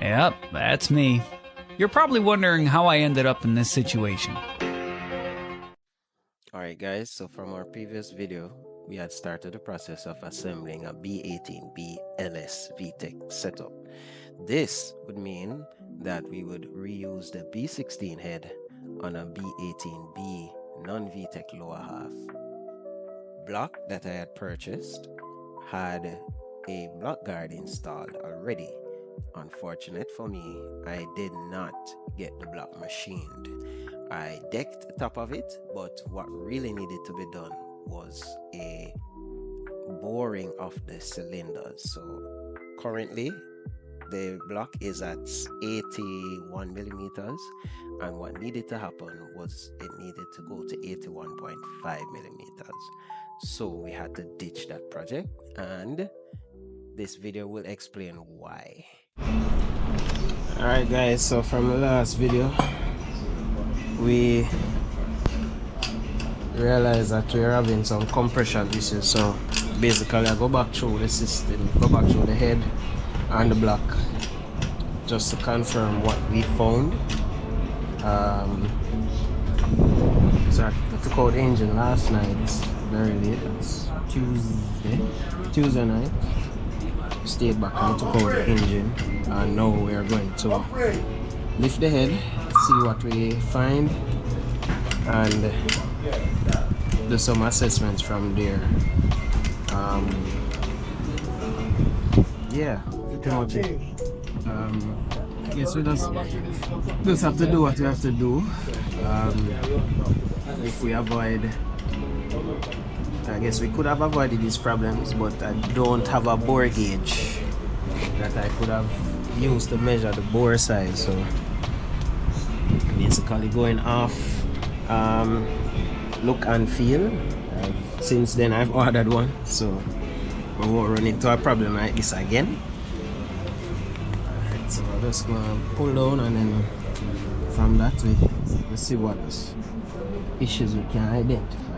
Yep, that's me. You're probably wondering how I ended up in this situation. Alright guys, so from our previous video, we had started the process of assembling a B18B LS VTEC setup. This would mean that we would reuse the B16 head on a B18B non-VTEC lower half. Block that I had purchased had a block guard installed already. Unfortunate for me, I did not get the block machined. I decked the top of it, but what really needed to be done was a boring of the cylinders. So currently the block is at 81 millimeters, and what needed to happen was it needed to go to 81.5 millimeters. So we had to ditch that project, and this video will explain why. Alright guys, so from the last video we realized that we're having some compression issues, so basically I go back through the system, go back through the head and the block just to confirm what we found. So I took out the engine last night, very late, that's Tuesday night. Stayed back and took out the engine, and now we are going to lift the head, see what we find, and do some assessments from there. Yeah, pretty much it. I guess we just have to do what we have to do. If we avoid, I guess we could have avoided these problems, but I don't have a bore gauge that I could have used to measure the bore size, so basically going off look and feel. Since then I've ordered one, so we won't run into a problem like this again. Alright, so I'm just gonna pull down, and then from that we'll see what issues we can identify.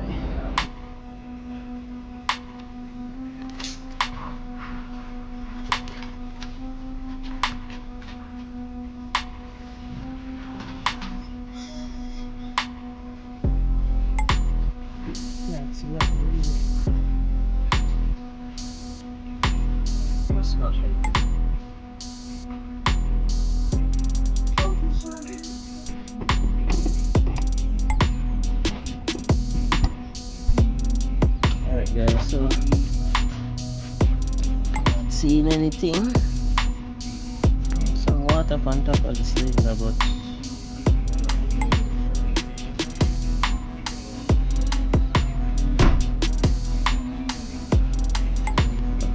Alright guys, so not seeing anything. Some water on top of the cylinder, but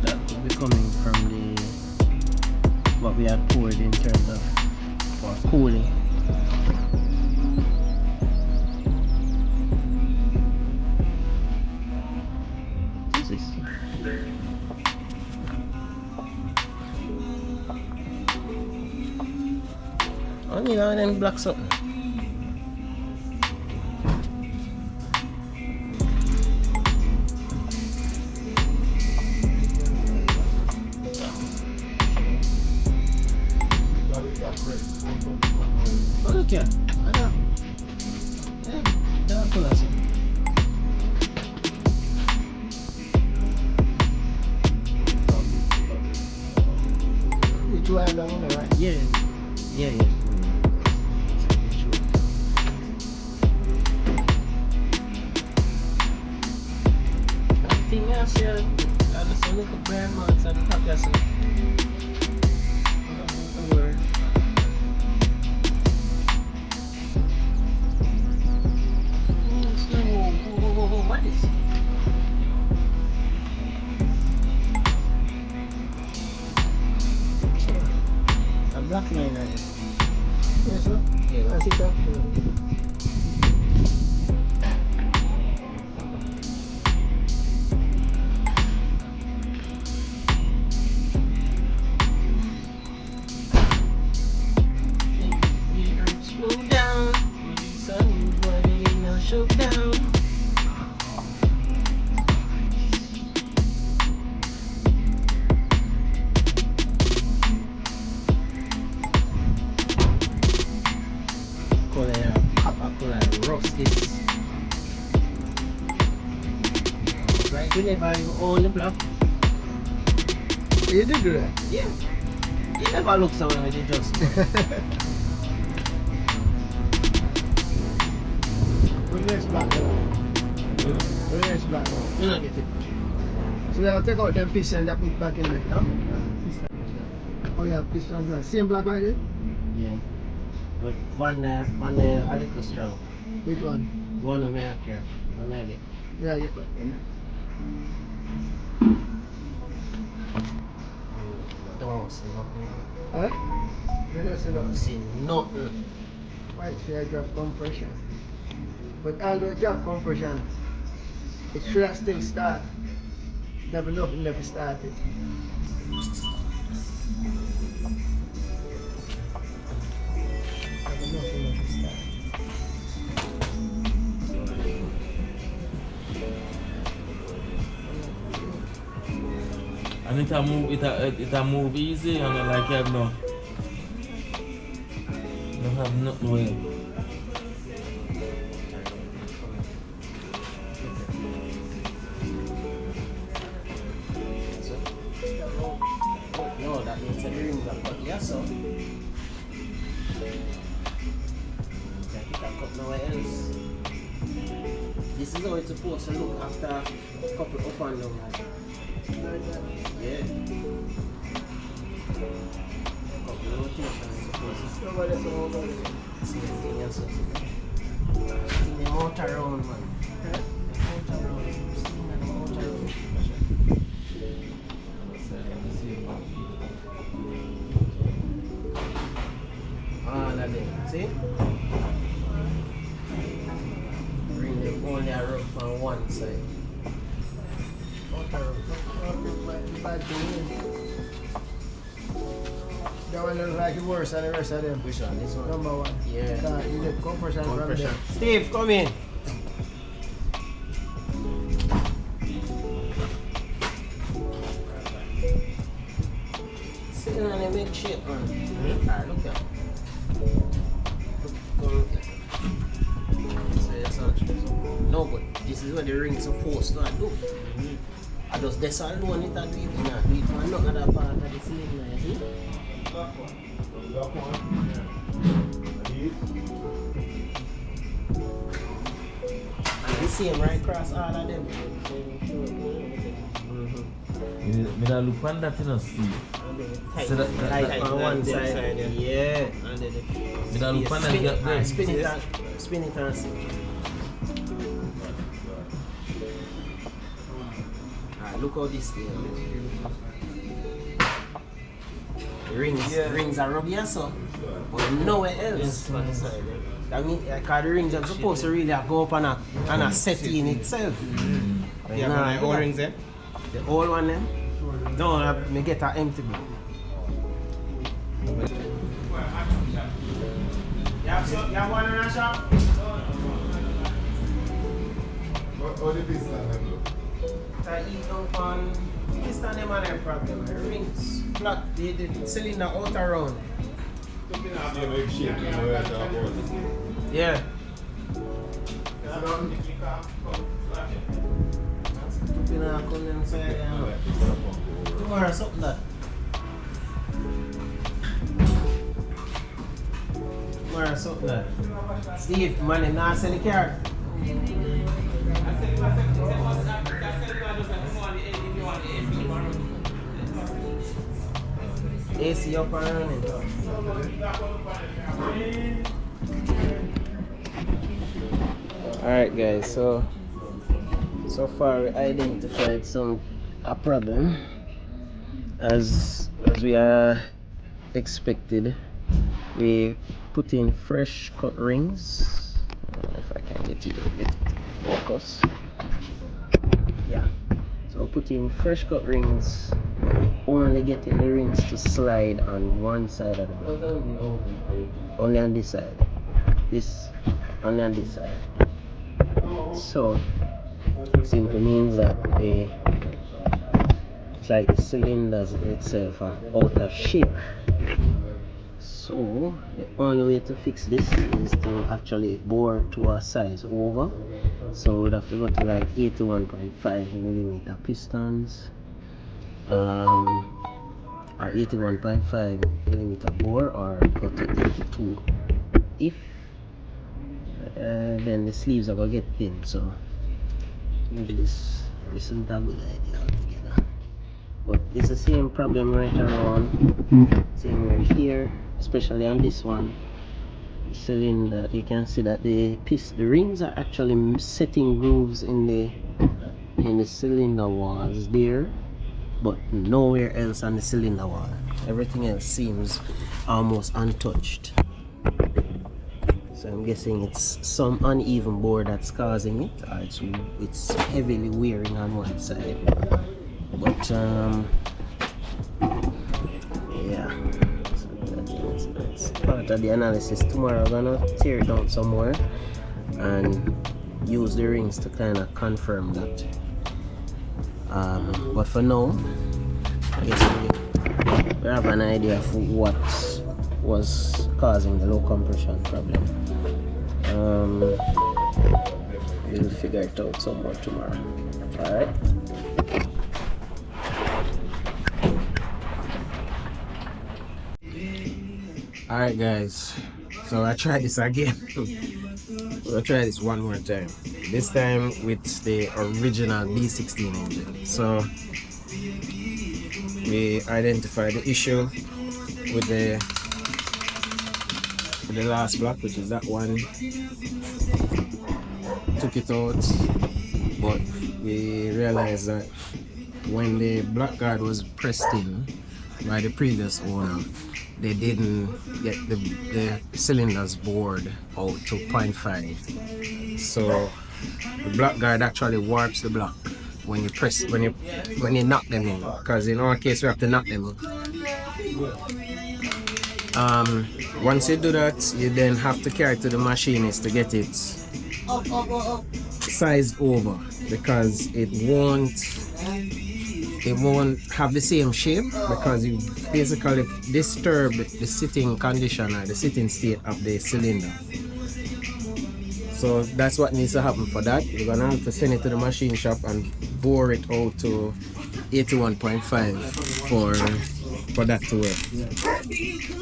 that could be coming from the what we had poured in terms of for cooling. Only now and then blocks up. Okay, I know. Yeah, that's cool. You drive down the right? Yeah. Thing else here, I just look at brand marks and the top that's it. What is it? A black line on it. Yes, sir? Yeah, I see that. Down. this. Right, whenever you own the block. You did do that? Yeah. You never look somewhere when you just. Put the next block down. Put the next block down. You don't get it. So now take out them piston that put back in there, no? Oh yeah, piston. Same block right there? Yeah. But one a little strong. Which one? One of me up here. One of it. Yeah, yeah. Don't see nothing. Huh? You don't see Don't that. see nothing. Right, so I drop compression. But although drop compression, it should still start. Never nothing never started. Never nothing never started. And it move easy and like you have no you have nothing way. No, that means the rings are cut. Yeah, so. Like it are cut nowhere else. This is how it's supposed to look after a couple up and down. Like. Yeah. Couple rotation is supposed to Nobody else will go there. see anything else. See the motor around, man. Huh? The motor around. See the motor around. Ah, that thing. See? Bring them only a rub from one side. That one looks like it worse than the rest of them. Which one? This one? Number one. Yeah. You get compression from Compression. them. Steve, come in. Sitting on a big shape, man. Alright, look at. Look at. So that's all. No, but this is what the ring is supposed to do. I just this alone it and do it now. Do it for another part of the scene now, you see? And the same right across all of them. Me da look on that, you know, Steve. So Tight on one side. Yeah. Me da look on that gap there. Spin it and see. Alright, look how this thing. Rings are rubbing so, but nowhere else. That means because the rings are supposed to really go up on a set in itself. Yeah, but all rings there? The old one them? No, me get an empty bin. You have one in a shop? What the piston them look? I eat up on piston them and them problem. The rings, flat, the cylinder out around. Yeah, make shape, you know where to about it. Yeah. Stupid na come inside there. Tomorrow something that. Tomorrow something that. Steve, man, you not sell the car. AC up and running. Alright guys, so far we identified a problem as we are expected. We put in fresh cut rings. If I can get it a bit focus. Yeah. So put in fresh cut rings, only getting the rings to slide on one side of the block. Only on this side. This only on this side. So simply means that it's like the cylinders itself are out of shape. So the only way to fix this is to actually bore to a size over. So we'd have to go to like 81.5 millimeter pistons, or 81.5 millimeter bore, or go to 82 if then the sleeves are gonna get thin. So maybe this isn't a good idea altogether. But it's the same problem right around, same right here, especially on this one cylinder. You can see that the rings are actually setting grooves in the cylinder walls there, but nowhere else on the cylinder wall. Everything else seems almost untouched. So I'm guessing it's some uneven bore that's causing it, or it's heavily wearing on one side. But yeah, so that's part of the analysis. Tomorrow I'm gonna tear it down somewhere and use the rings to kind of confirm that. But for now, I guess we have an idea of what was causing the low compression problem. We'll figure it out somewhere tomorrow. Alright? Alright guys, so I tried this again. We'll try this one more time. This time with the original B16 engine. So we identified the issue with the last block, which is that one. Took it out, but we realized that when the block guard was pressed in by the previous owner, they didn't get the cylinders bored out to 0.5. So the block guard actually warps the block when you press, when you knock them in, because in our case we have to knock them in. Once you do that, you then have to carry it to the machinist to get it sized over, because it won't have the same shape, because you basically disturb the sitting condition or the sitting state of the cylinder. So that's what needs to happen. For that, you're gonna have to send it to the machine shop and bore it out to 81.5 for that to work.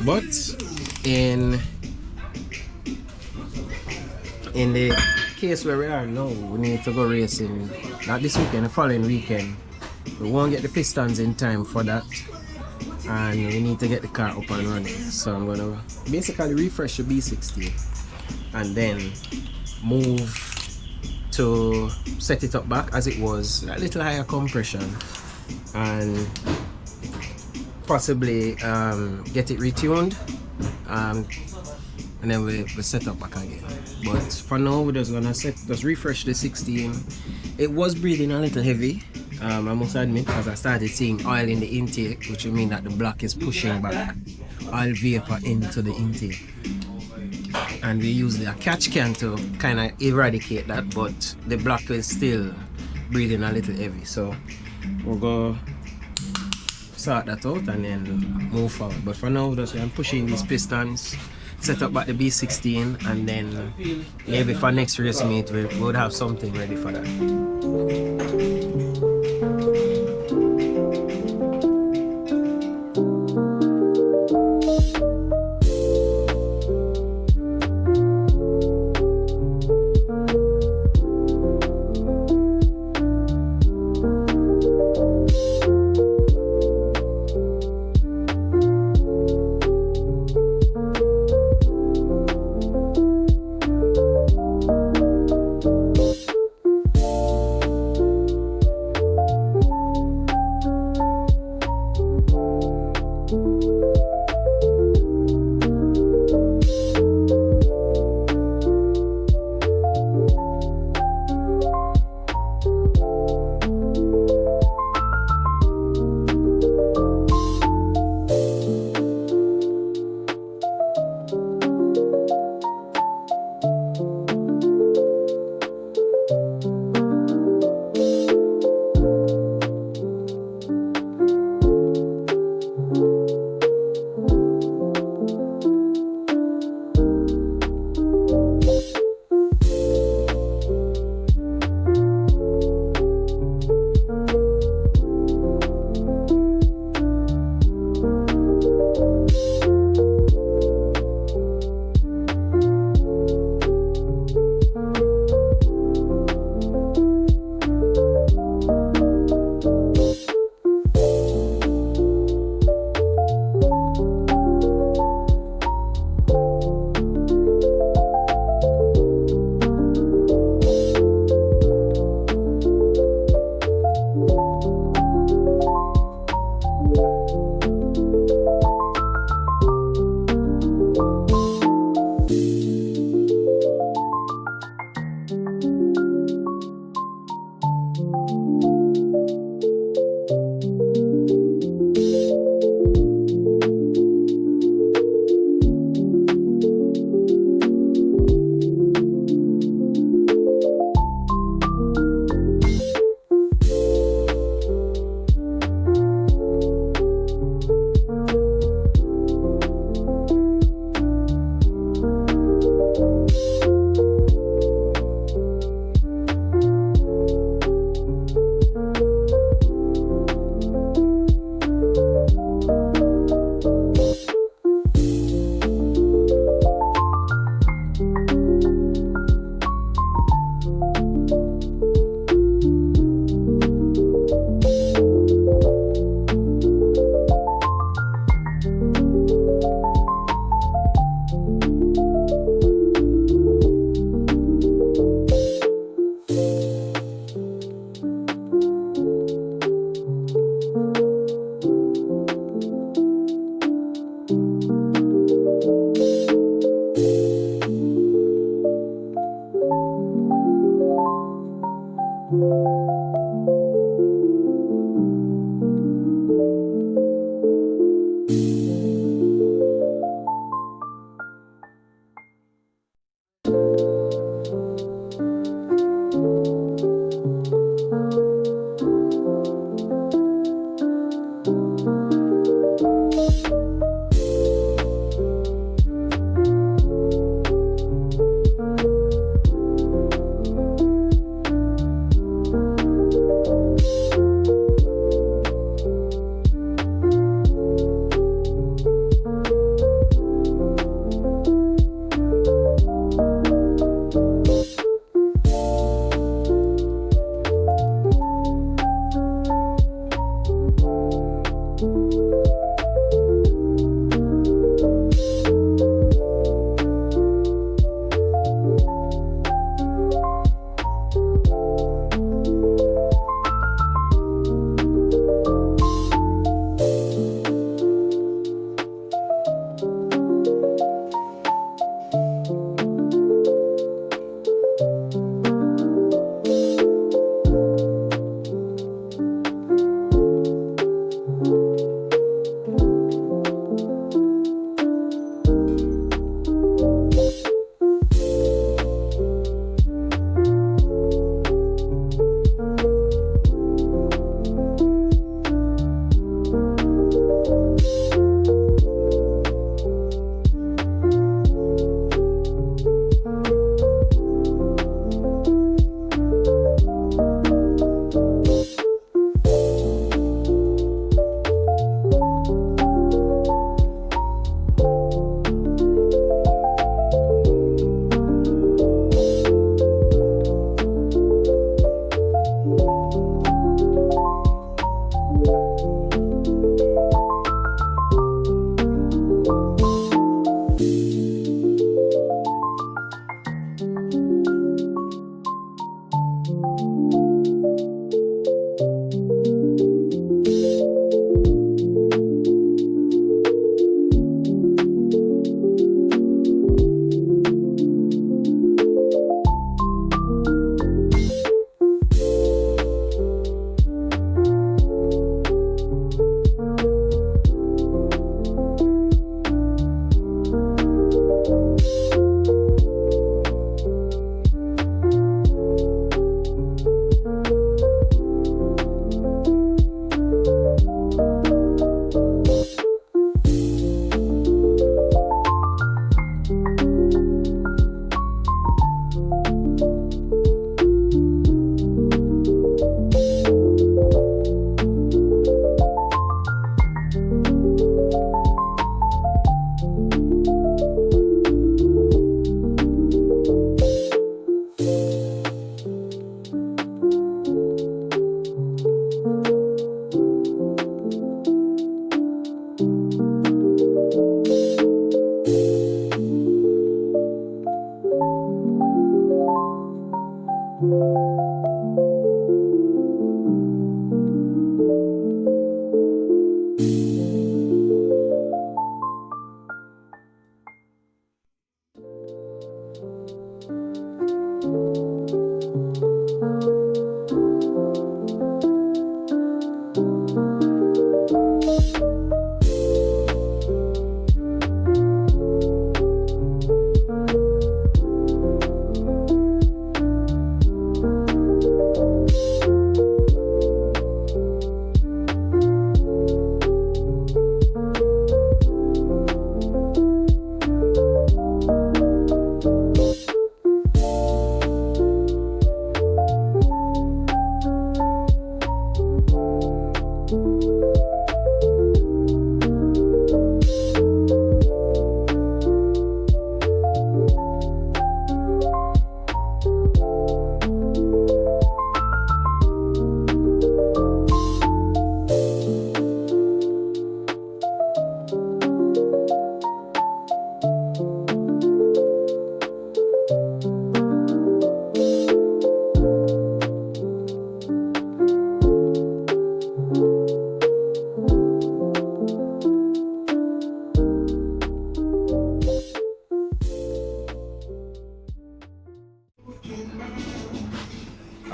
But in the case where we are now, we need to go racing, not this weekend, the following weekend. We won't get the pistons in time for that, and we need to get the car up and running. So I'm gonna basically refresh the B16 and then move to set it up back as it was, a little higher compression, and possibly get it retuned, and then we set up back again. But for now, we're just gonna just refresh the 16. It was breathing a little heavy, I must admit, because I started seeing oil in the intake, which would mean that the block is pushing back oil vapor into the intake. And we used a catch can to kind of eradicate that, but the block is still breathing a little heavy. So we'll go sort that out and then move forward. But for now, I'm pushing these pistons, set up back the B16, and then maybe for next race meet we would have something ready for that.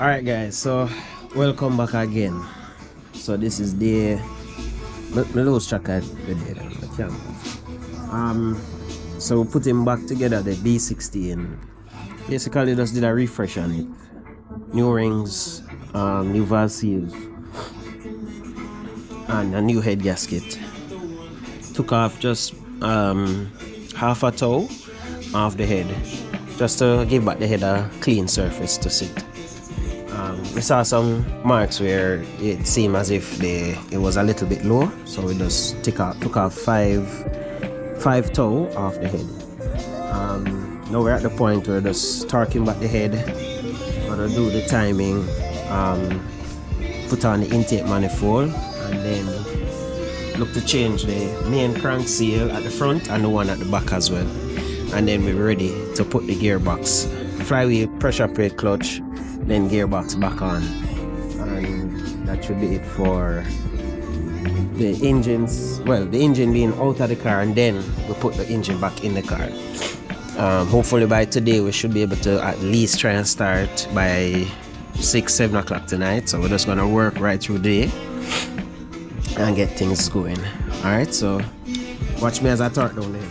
Alright guys, so welcome back again. So this is the lose track of the day on the camera. So we're putting back together the B16. Basically just did a refresh on it. New rings, new valve seals, and a new head gasket. Took off just half a toe off the head, just to give back the head a clean surface to sit. We saw some marks where it seemed as if it was a little bit low, so we just took off five toe off the head. Now we're at the point where we're just torquing back the head, gonna do the timing, put on the intake manifold, and then look to change the main crank seal at the front and the one at the back as well. And then we're ready to put the gearbox, flywheel, pressure plate, clutch, then gearbox back on, and that should be it for the engines. Well, the engine being out of the car, and then we put the engine back in the car. Hopefully by today we should be able to at least try and start by 6-7 o'clock tonight. So we're just gonna work right through the day and get things going. Alright, so watch me as I torque down there.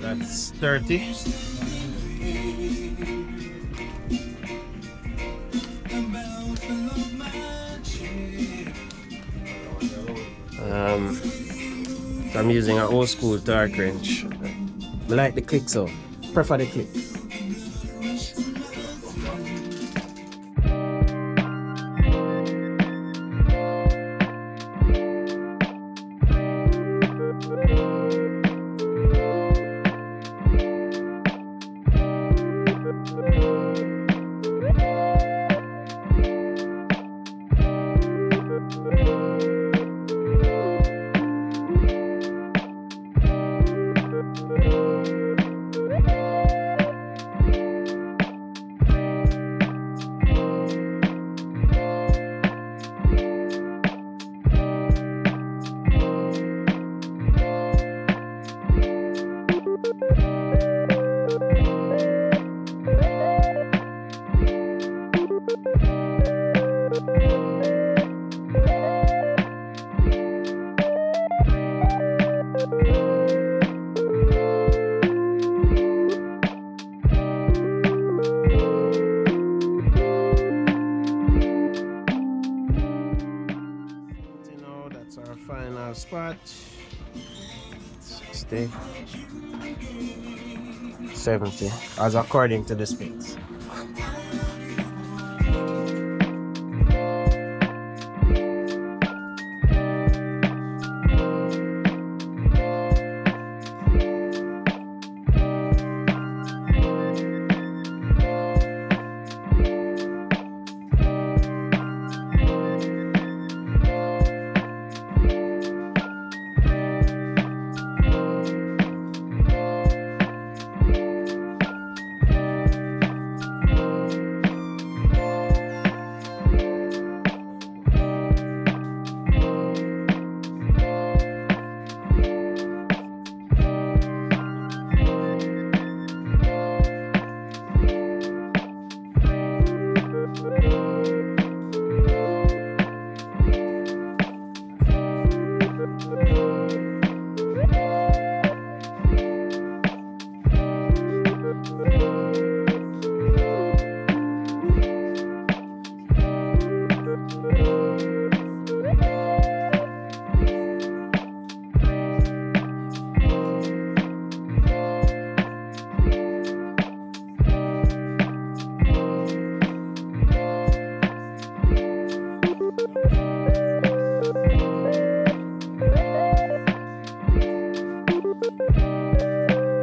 That's 30. I'm using an old school torque wrench. I like the click, so prefer the click. Final spot 60, 70 as according to the specs.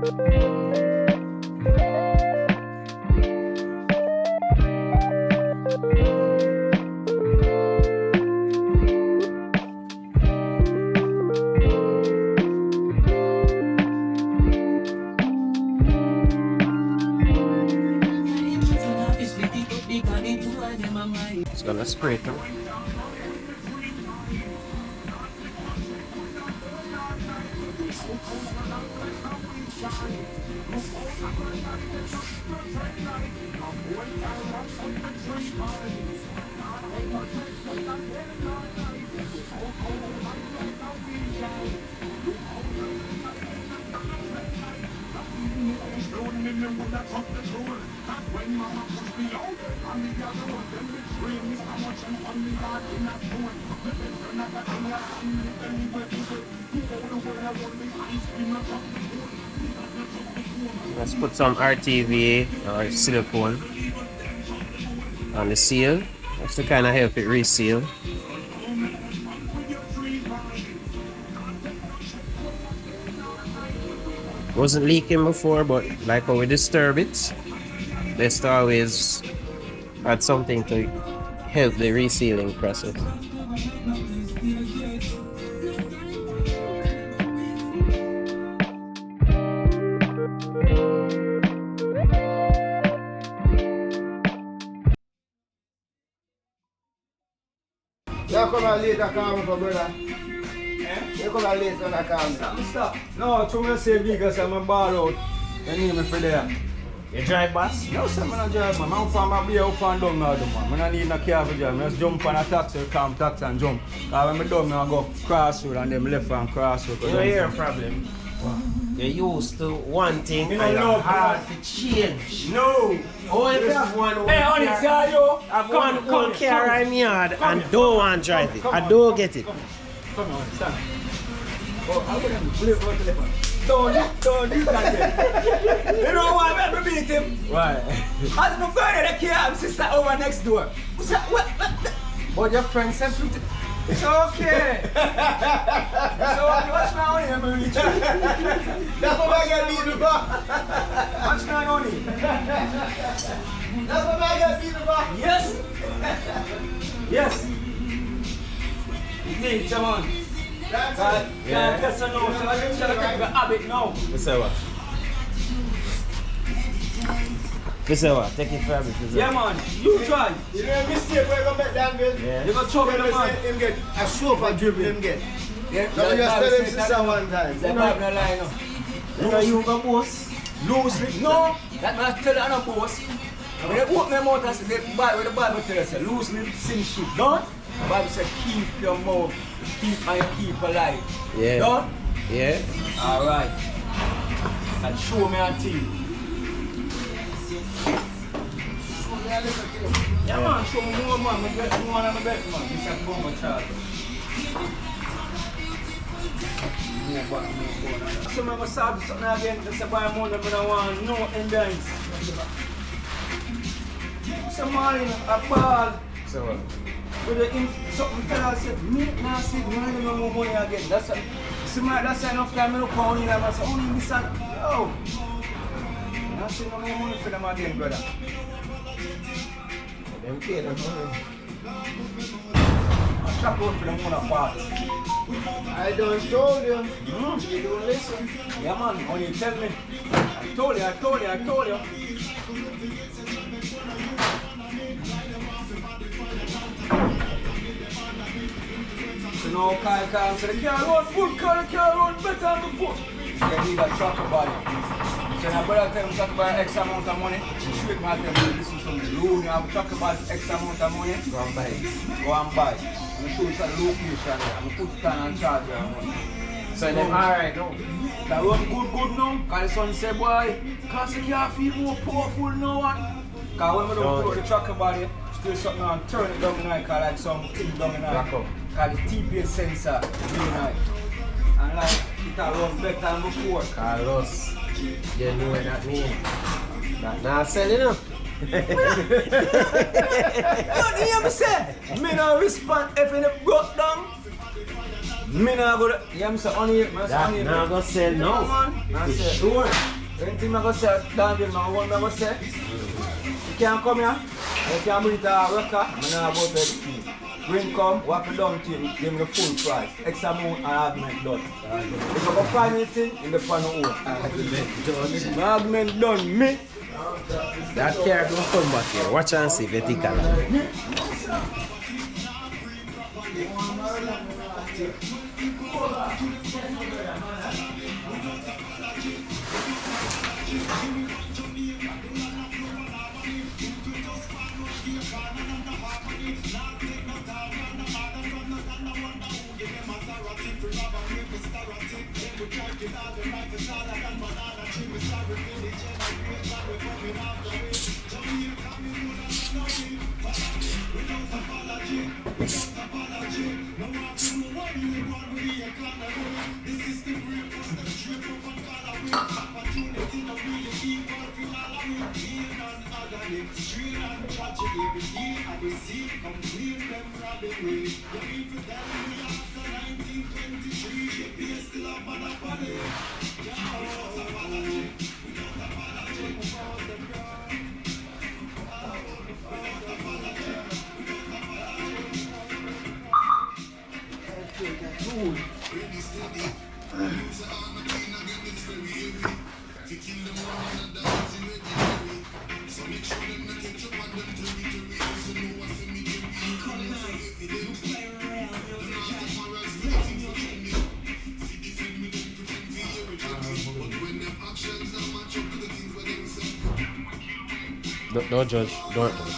It's gonna spray it. Let's put some RTV or silicone on the seal. That's to kind of help it reseal. Wasn't leaking before, but like how we disturb it, best to always add something to help the resealing process. You come out later, call me for brother. You come out later, call me. Stop. No, to me say because I'm a ball out. You need me for there. You drive, boss? No, sir, I'm not drive, man. I'm from my beer up and down now, man. I don't need no car for drive. I just jump on a taxi, come taxi and jump. Because when I done, I go crossroad and them left and crossroad. You know your problem? You're used to one thing You and know, you're hard to change. No! Oh, if you have one Hey, honey, tell you! I've one old car in my yard and don't want to drive it. I don't get it. Come on, stand. Oh, I'm going to flip on the telephone. Don't do that. You know what? Let me beat him. Right. As my brother, the car, sister over next door. What's that? What? But your friend sent me to... It's okay. It's okay. What's my honey? I'm going to reach you. That's what I get beat before. What's my honey? That's what I get beat before. Yes. Yes. Need someone. Yeah. That's a no. So I just shall take the habit now. Take it for a bit. Yeah, man. You try. You know a mistake where you go back down good? Yeah. You got trouble, man. Him get a chauffeur dribble him get. Yeah. So you just tell him sister one time. That might not lie now. You know you go boss? Loosely. No. That man tell you on a boss. When they open their mouth and say, the Bible tells you, loosely sin shit. Don't. The Bible says, keep your mouth, keep alive. Yeah. Don't. Yeah. Alright. And show me a thing. Yeah, man, show me more, man. I get more on my bed, man. This is a bomber charge. So I'm going to solve something again. That's about more than I want. No endurance. So, man, a ball. So what? With the something tell I said, me now see, me not no more money again. That's enough time I look for only them. I said, only this and yo. I see no more money for them again, brother. Them pay them money. I trap out for them on a part. I don't told you. You don't listen. Yeah, man, when you tell me, I told you. So now Kyle said, the car run full, the car run better than before. Yeah, he got tracker body. So now brother tell him talk about X amount of money. Straight man tell him, listen to me. Loan, you have to talk about X amount of money. Go and buy it. Go and buy it. I'm going to show you some location there. I'm going to put it on and charge you money. So then, alright now. That run good now. Because the son say, boy, because the car feel more powerful now. Because when we don't put the tracker body, still something on, turn it down the night, because like something down the night. Because the TPS sensor is really nice. And like, it will run better than before. Carlos, you know what that means? That not selling up. You hear me say? Me not respond if it broke down. Me not go to, you hear me say, only, That not gonna sell no. man. I For say, sure. Anything I'm going to say, Daniel, I want to say, you can't come here, you can't bring it to a record, I'm not about everything. When come, we have to down to him, give him the full price. X amount and argument done. If you go find anything, in the pan own. Argument done, me. That car don't come back here. Watch and see if you think of it. Don't judge, don't judge.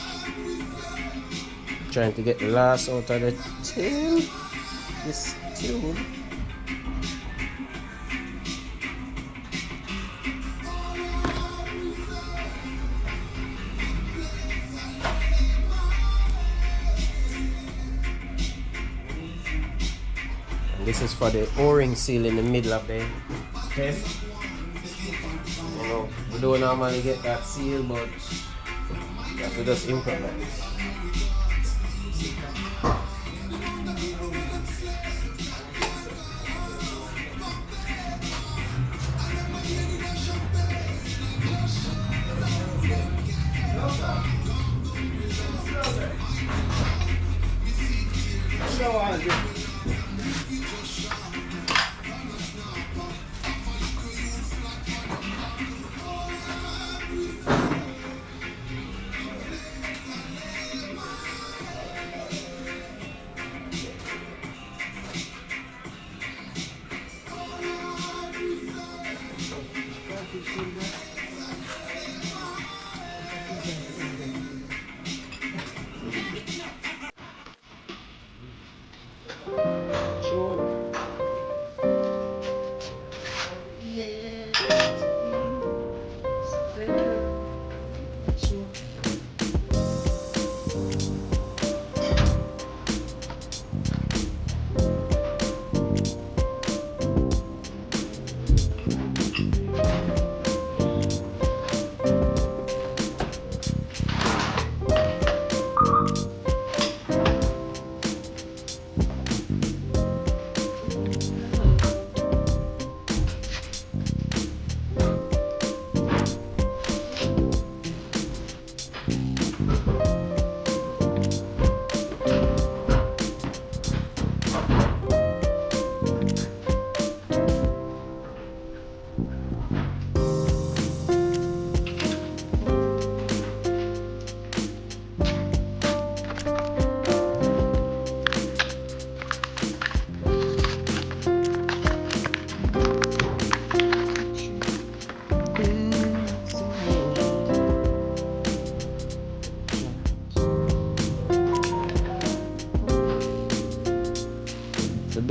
Trying to get the last out of the tune. This tune. And this is for the O-ring seal in the middle of the head. You know, we don't normally get that seal, but you have to just improvise.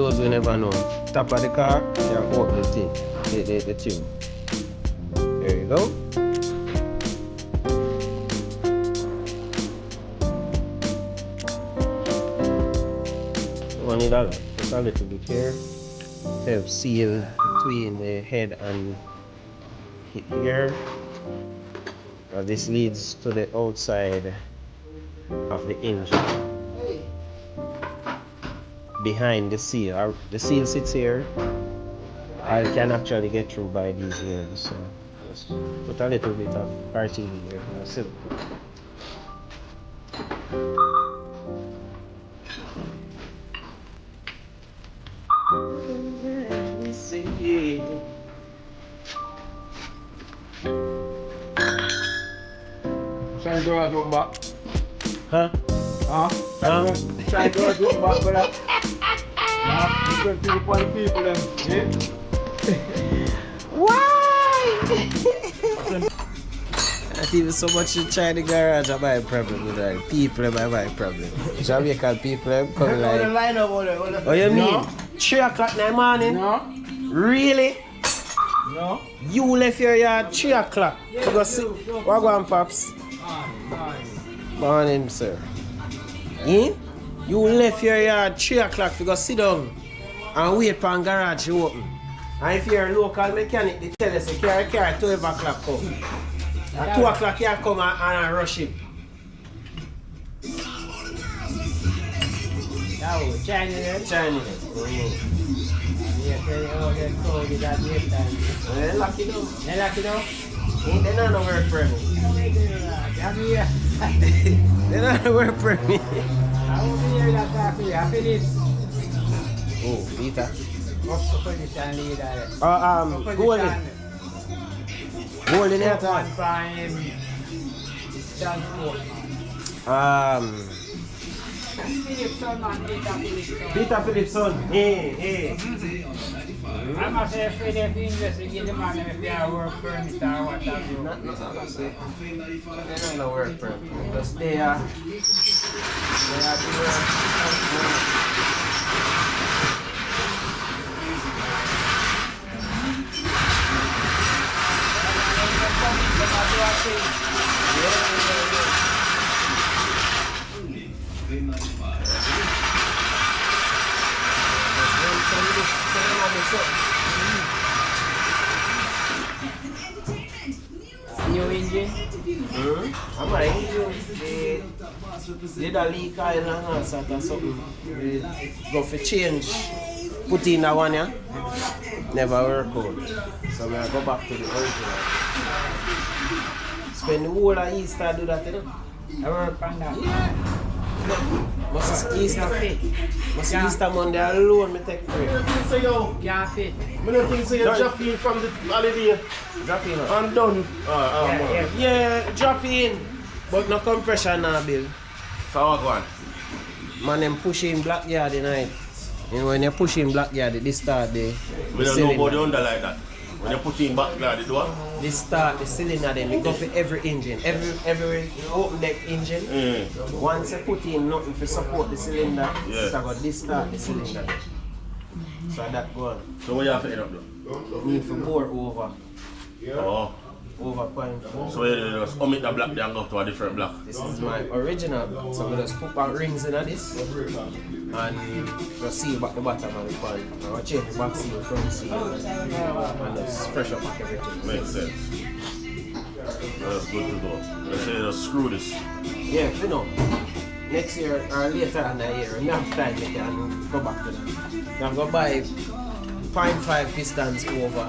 Those who never know, top of the car, you can open the thing, the tube. There you go. You need a lot, just a little bit here. Help seal between the head and here. This leads to the outside of the engine. Behind the seal. The seal sits here. I can actually get through by these here. So Just put a little bit of RTV here. That's it. Trying to look back. Huh? Huh? Trying to look back, brother. You can see the people them. Yeah? Not even so much to try the garage, I buy a problem with that. People, I buy a problem. Jamaican people, I'm coming like. Oh, you mean? 3 o'clock in the morning? No. Really? No. You left your yard 3 o'clock to go sit. What going, Pops? Morning, sir. Eh? You left your yard 3 o'clock to go sit down and wait for the garage to open. And if you're a local mechanic, they tell us you carry a car 12 o'clock come. At 2 o'clock you come and rush it. Now, Chinese. Chinese. They're lucky now. Ain't they not work for me? They not work for me. Oh, Peter. Golden. Golden here, Peter Philipson. Hey. I must say, if they investigate the man if they are work permit or what have you. They don't work for me. Because they are to work. New engine? I'm like, they don't leak oil and all sort of something. They go for change. Put in that one, yeah? Never work out. So I go back to the original. Spend the whole of Easter do that, you know? I work on that. Yeah. Must Easter Monday alone, me take break. Can't fit. I don't think so you drop in from the holiday Drop in. and done. Yeah, drop in. But no compression now, Bill. So what going? Man, them pushing black yard tonight. You know, when you're pushing black yard, this start the We don't know about the under like that. When you put in back there, the door. this start the cylinder then it go for every engine. Every open deck engine. Once you put in nothing to support the cylinder, it's got this start the cylinder. So that go on. So what you have to end up though? Need for bore over. Oh. Over 0.4. So you just omit the black there and go to a different block. This is my original block. So we just put our rings in this and just seal back the bottom of the pan. And we change the back seal, front seal, and just fresh up back everything. Makes sense. That's good to go. Let's say just screw this. Yeah, you know. Next year or later in the year, we have time we can go back to that. I'm gonna buy 0.5 pistons over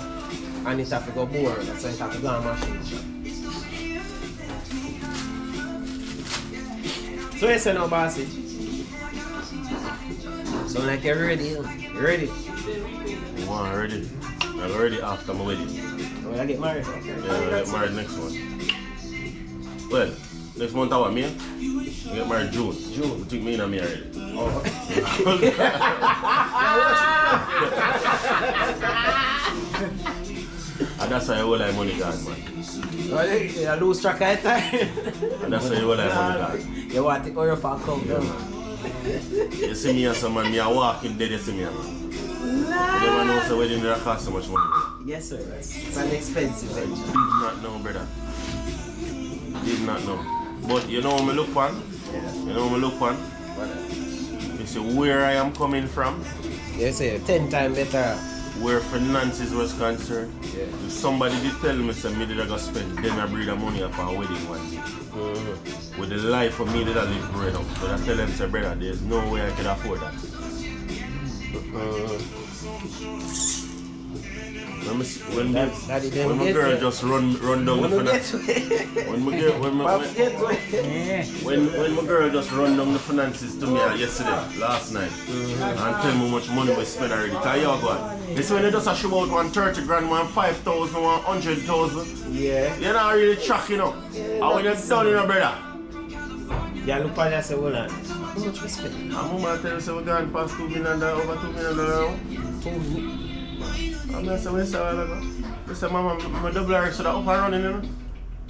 and it have to go bore, so it have to go on machine shop. So you say now, bossy? So like you're ready, you ready? I'm ready. I'm ready after my wedding. When I get married? Yeah, I get married next one. Well, next month I want me. I get married June. You think me and me already? Oh. And that's why I hold my money gone, man. You lose track of time. And that's why I hold my money gone. You want to go up and come down. You see me as a man, me a walking dead, you see me. You never know so wedding will cost so much money. Yes sir, it's an expensive venture. Did not know, brother. Did not know. But you know me look on? Yeah. You know me look on? You see where I am coming from? You say 10 times better. Where finances was concerned. Yeah. If somebody did tell me say me did I go spend then I breed of money upon a wedding one day. With the life of me that I live growing up. But I tell them say brother, there's no way I could afford that. When Daddy them my get girl it. just run down the finance. When my girl just run down the finances to me yesterday, last night, and tell me how much money we spend already. Cause you go, it's when they just a show out 130 grand, 5,000, 100,000. Yeah. You're not really tracking up. And when you're done, you know, brother. Yeah, look at that, say, hold on. How much we spend? I'm going to tell you, we're going past $2 million, over $2 million now. I'm going to say, we say, Mama, my double R so that up and running, you know.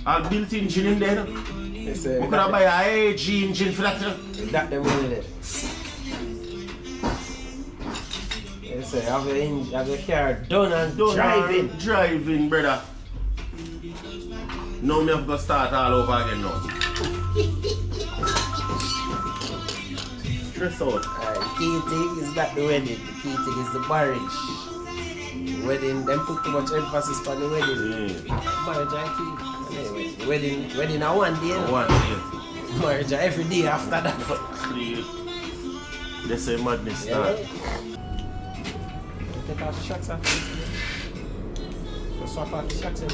I'll built engine in there, you know. We could have buy a AG engine for that, you know. That them money there. They say, have your car done and driving. Driving, brother. Now me have to start all over again now. Stress out. Key thing is not the wedding. The key thing is the marriage. Wedding, them put too much emphasis on the wedding. Marriage and key. Anyway, wedding are one day. One day. Marriage are every day after that. They say madness start. Take off the shots after this. Just swap off the shots and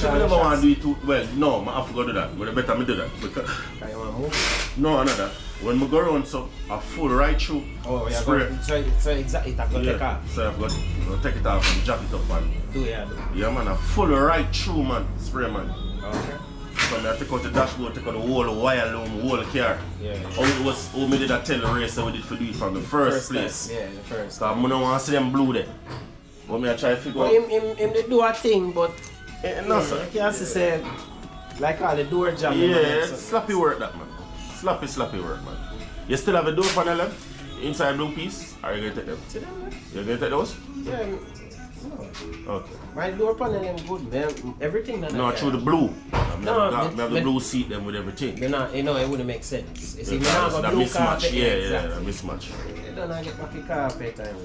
I never want to do it too well. No, I have to go do that. But better me do that. Because you want to move? no, not that. When I go around, so a full right through. Oh, yeah, spray. so exactly, it's going to take off. So I've got to take it off and jack it up, man. Do. Yeah, man, a full right through, man. Spray, man. Okay. So I take out the dashboard, take out the whole wire loom, whole car. Yeah. How me did I tell the racer we did for do it from the first place. Time. Yeah, the first. So I don't want to see them blue there. But me I try to figure out. Him they do a thing, but No, sir. I can't say like all the door jam. Yeah, it's sloppy work that, man. Sloppy work, man. You still have a door panel left inside blue piece? Are you going to take them? You're going to take those? Yeah, no. Okay. My door panel them good, man. Everything that No, through the blue. No, I have the blue seat them with everything. They're not, it wouldn't make sense. You see, me That now have a blue mismatch, carpet. yeah, that mismatch. You don't get my carpet time.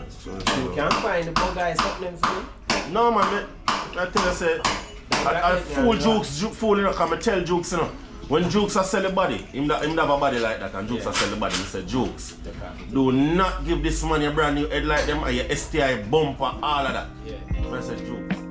So You can't find the bug guys something for you. no, man, I tell you, say, I fool jokes, fool, you know, because I tell jokes, you know. When jokes are sell the body, him have a body like that, and jokes are sell the body, he say, jokes. Do not give this man a brand new head like them, and your STI bumper, all of that. Yeah. I said, jokes.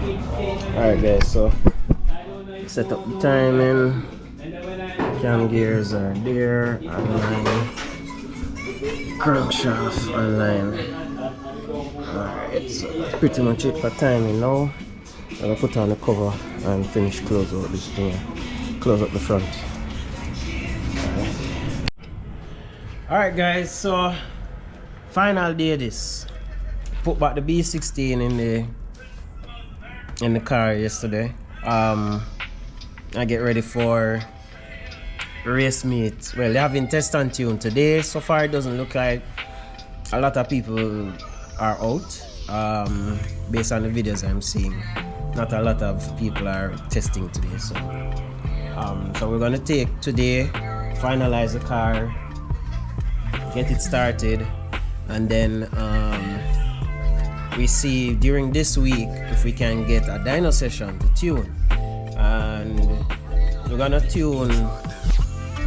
Alright guys, so set up the timing. Cam gears are there, online. Crankshaft online. Alright, so that's pretty much it for timing now. I'm gonna put on the cover and finish close out this thing. Close up the front. Alright guys, so final day this. Put back the B16 in the car yesterday. I get ready for race meet. Well, they're having test and tune today. So far it doesn't look like a lot of people are out. Based on the videos I'm seeing, not a lot of people are testing today. So we're gonna take today, finalize the car, get it started, and then we see during this week if we can get a dyno session to tune, and we're gonna tune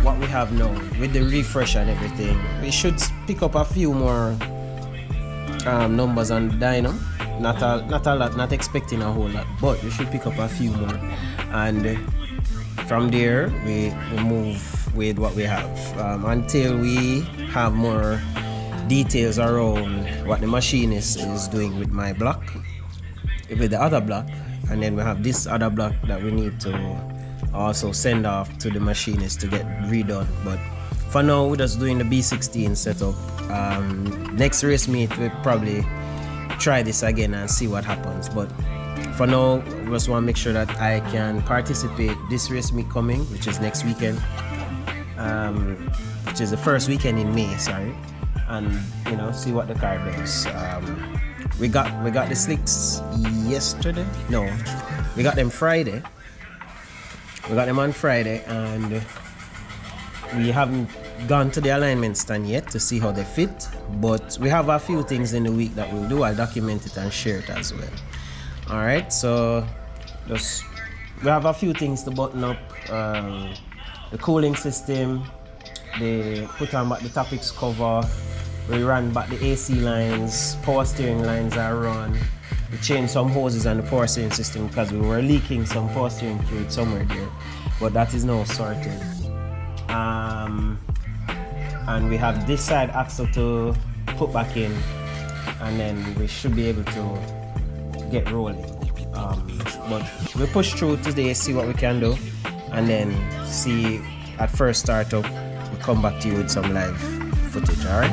what we have now with the refresh and everything. We should pick up a few more numbers on the dyno. Not a lot, not expecting a whole lot, but we should pick up a few more, and from there we move with what we have until we have more details around what the machinist is doing with my block, with the other block, and then we have this other block that we need to also send off to the machinist to get redone. But for now we're just doing the B16 setup. Next race meet we'll probably try this again and see what happens, but for now we just want to make sure that I can participate this race meet coming, which is next weekend, which is the first weekend in May, sorry, and you know, see what the car does. We got the slicks yesterday. No, we got them Friday. We got them on Friday, and we haven't gone to the alignment stand yet to see how they fit, but we have a few things in the week that we'll do. I'll document it and share it as well. All right, so we have a few things to button up. The cooling system, they put on back the topics cover, we ran back the AC lines, power steering lines are run. We changed some hoses on the power steering system because we were leaking some power steering fluid somewhere there, but that is now sorted. And we have this side axle to put back in, and then we should be able to get rolling. But we push through today, see what we can do, and then see at first startup, we'll come back to you with some live footage, alright?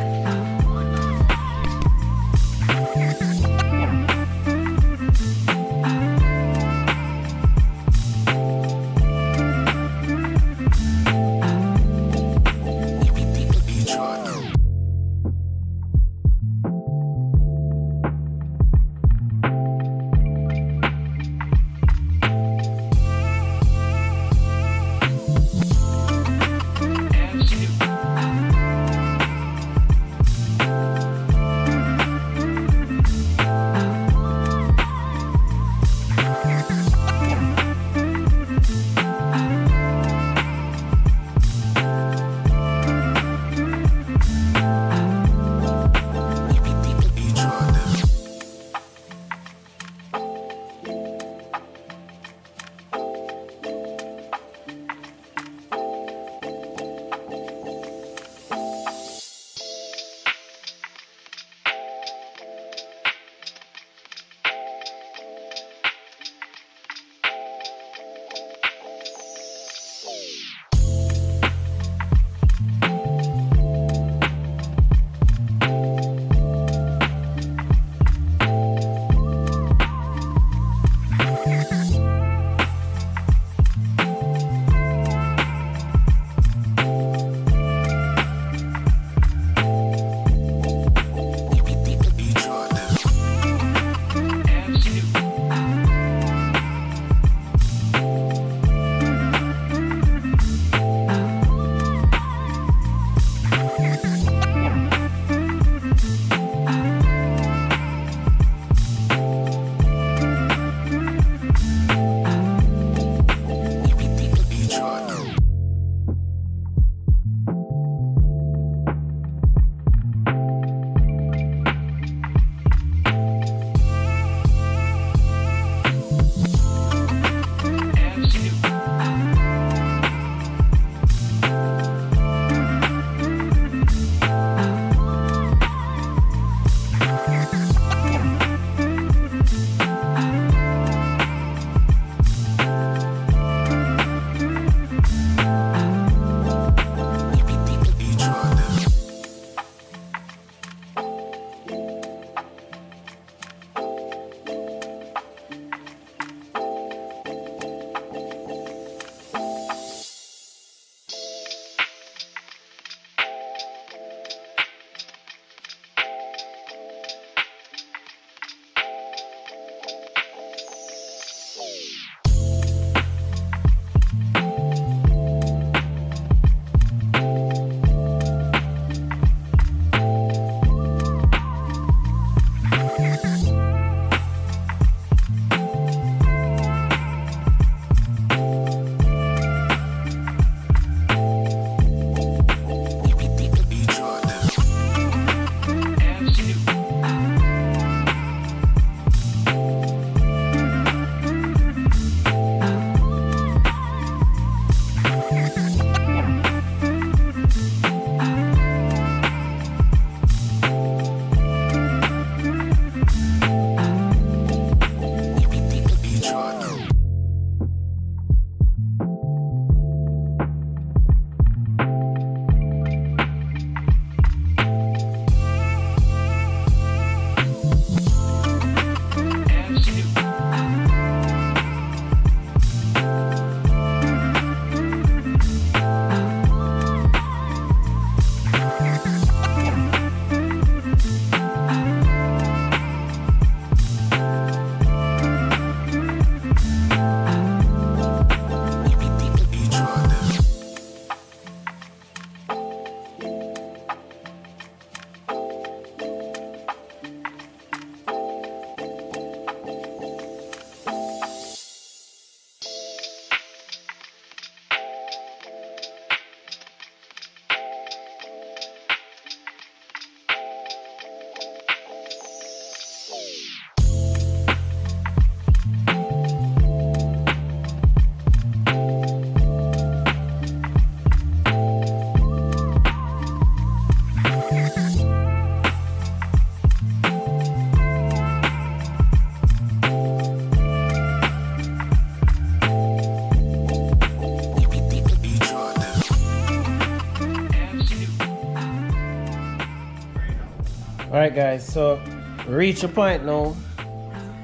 Alright guys, so reach a point now.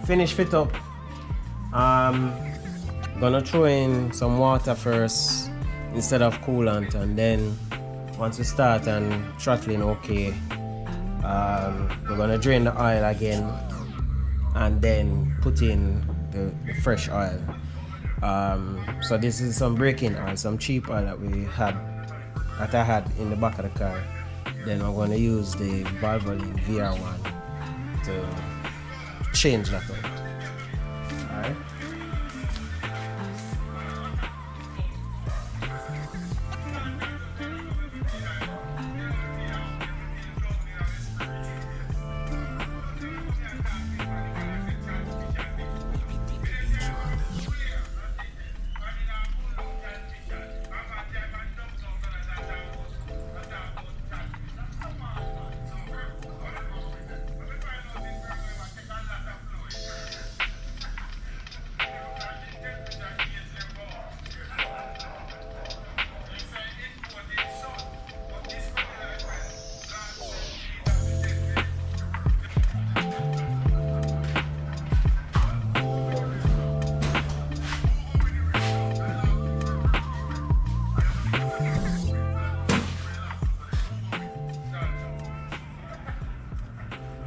Finish fit up. Gonna throw in some water first instead of coolant, and then once we start and throttling okay, we're gonna drain the oil again and then put in the fresh oil. So this is some break-in oil, some cheap oil that I had in the back of the car. Then I'm gonna use the Valvoline VR1 to change that out. Alright.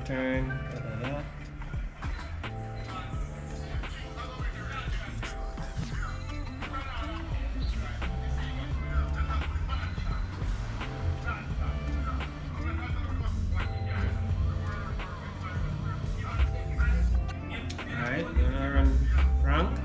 Turn. Alright, then I run Frank.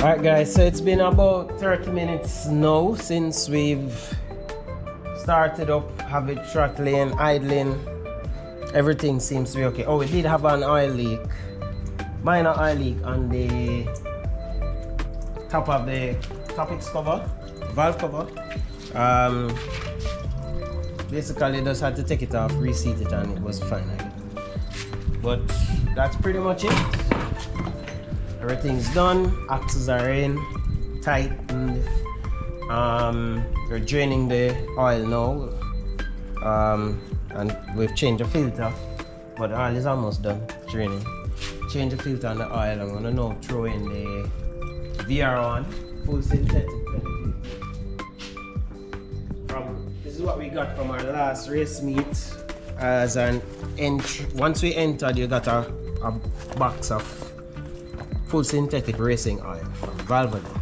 Alright guys, so it's been about 30 minutes now since we've started up, have it throttling, idling. Everything seems to be okay. Oh, we did have an oil leak, minor oil leak on the top of the topics cover, valve cover. basically just had to take it off, reseat it, and it was fine again. But that's pretty much it. Everything's done, axles are in, tightened. We're draining the oil now, and we've changed the filter, but the oil is almost done draining. Change the filter and the oil. I'm gonna now throw in the VR1 full synthetic. This is what we got from our last race meet. As an entry, once we entered, you got a box of full synthetic racing oil from Valvoline.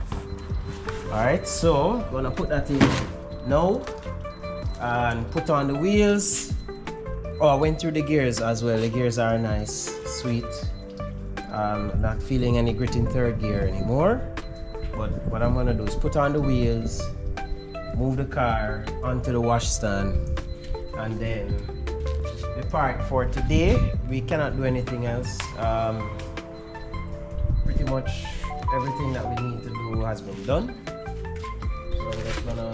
Alright, so I'm gonna put that in now and put on the wheels. Oh, I went through the gears as well. The gears are nice, sweet. Not feeling any grit in third gear anymore. But what I'm gonna do is put on the wheels, move the car onto the wash stand, and then depart for today. We cannot do anything else. Pretty much everything that we need to do has been done. So I'm just gonna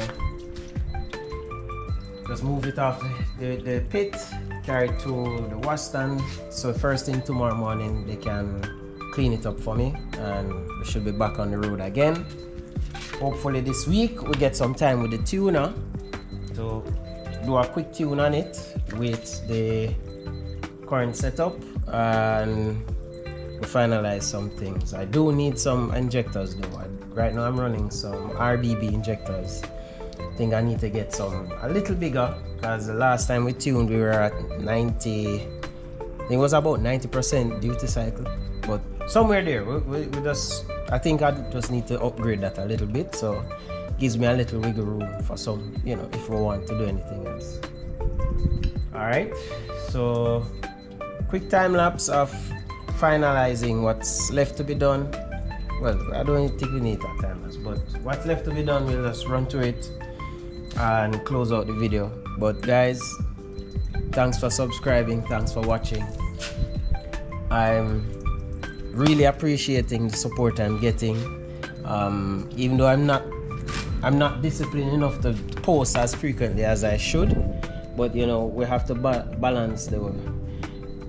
move it off the pit, carry it to the wash stand. So first thing tomorrow morning they can clean it up for me, and we should be back on the road again. Hopefully this week we get some time with the tuner to do a quick tune on it with the current setup, and we finalize some things. I do need some injectors though. Right now I'm running some RBB injectors. I think I need to get some a little bigger, because the last time we tuned we were at 90, I think it was about 90% duty cycle, but somewhere there. We just, I think I just need to upgrade that a little bit, so it gives me a little wiggle room for some, you know, if we want to do anything else. Alright, so quick time lapse of finalizing what's left to be done. Well, I don't think we need that time lapse, but what's left to be done, we'll just run through it and close out the video. But guys, thanks for subscribing, thanks for watching. I'm really appreciating the support I'm getting, even though I'm not disciplined enough to post as frequently as I should, but you know, we have to balance the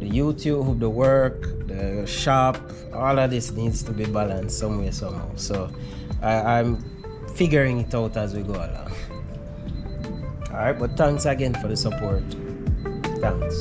YouTube, the work, the shop. All of this needs to be balanced some way, somehow. So I'm figuring it out as we go along. Alright, but thanks again for the support. Thanks.